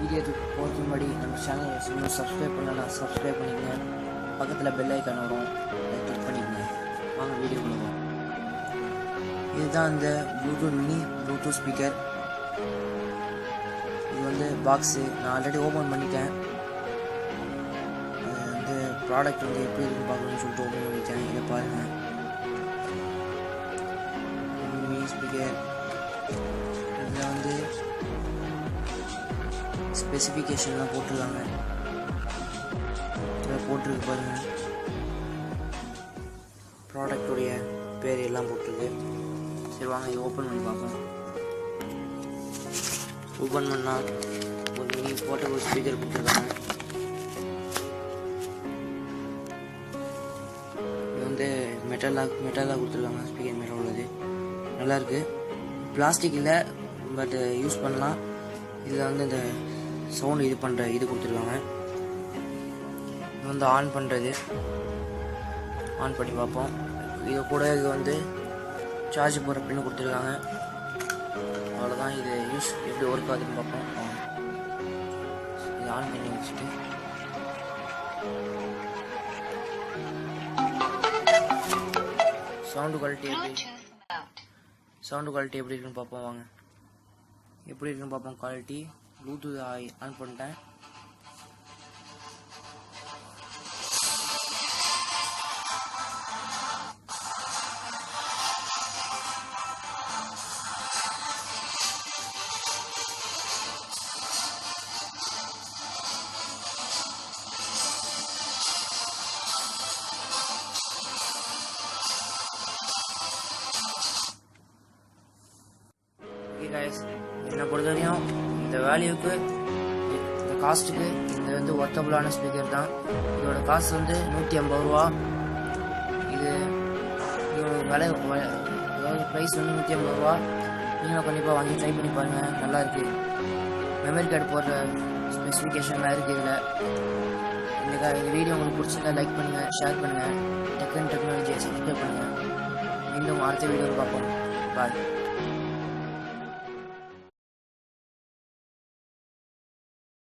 வீடியோக்கு போகிறதுக்கு முன்னாடி நம்ம சேனலை இன்னும் சப்ஸ்கிரைப் பண்ணலாம், சப்ஸ்கிரைப் பண்ணிக்கங்க. பக்கத்தில் பெல் ஐக்கான் வரும், அதை கிளிக் பண்ணிக்கங்க. வாங்க வீடியோ பண்ணுவோம். இதுதான் இந்த ப்ளூடூத் ஸ்பீக்கர். இது வந்து பாக்ஸு நான் ஆல்ரெடி ஓப்பன் பண்ணிட்டேன். அது வந்து ப்ராடக்ட் வந்து எப்படி இருக்குன்னு பார்க்கணும்னு சொல்லிட்டு ஓப்பன் பண்ணிட்டேன். இதை பாருங்கள், மினி ஸ்பீக்கர். இதில் வந்து ஸ்பெசிஃபிகேஷன்லாம் போட்டிருக்காங்க, இதில் போட்டிருக்கு பாருங்கள். ப்ராடக்டுடைய பேர் எல்லாம் போட்டிருக்கு. சரி வாங்க இது ஓப்பன் பண்ணி பார்ப்போம். ஓப்பன் பண்ணால் ஒரு மினி போர்ட்டபிள் ஸ்பீக்கர் கொடுத்துருக்காங்க. இது வந்து மெட்டலாக கொடுத்துருக்காங்க. ஸ்பீக்கர் மேலே உள்ளது நல்லாயிருக்கு. பிளாஸ்டிக் இல்லை, பட் யூஸ் பண்ணலாம். இதில் வந்து இந்த சவுண்ட் இது பண்ணுற இது கொடுத்துருக்காங்க. இது வந்து ஆன் பண்ணுறது, ஆன் பண்ணி பார்ப்போம். இது கூட இது வந்து சார்ஜ் போகிற பின்னு கொடுத்துருக்காங்க. அவ்வளோதான். இது யூஸ் எப்படி ஒர்க் ஆகுதுன்னு பார்ப்போம். இது ஆன் பண்ணி வச்சுட்டு சவுண்டு குவாலிட்டி எப்படி இருக்குன்னு பார்ப்போம். வாங்க எப்படி இருக்குன்னு பார்ப்போம். குவாலிட்டி ப்ளூடூத் ஆன் பண்ணிட்டேன். என்னை பொறுத்தவரையும் இந்த வேல்யூக்கு, இந்த காஸ்ட்டுக்கு இது வந்து ஒர்த்தபுளான ஸ்பீக்கர் தான். இதோட காஸ்ட் வந்து 150 ரூபா. இதோட விலை அதாவது ப்ரைஸ் வந்து 150 ரூபா. நீங்களும் கண்டிப்பாக வாங்கி ட்ரை பண்ணி பாருங்கள், நல்லா இருக்குது. மெமரி கார்டு போடுற ஸ்பெசிஃபிகேஷன்லாம் இருக்குது இதில். இந்த வீடியோ உங்களுக்கு பிடிச்சிருந்தா லைக் பண்ணுங்கள், ஷேர் பண்ணுங்கள். டெக்னாலஜியை சப்ஸ்கிரைப் பண்ணுங்கள். மீண்டும் அடுத்த வீடியோவில் பார்ப்போம். பாய்.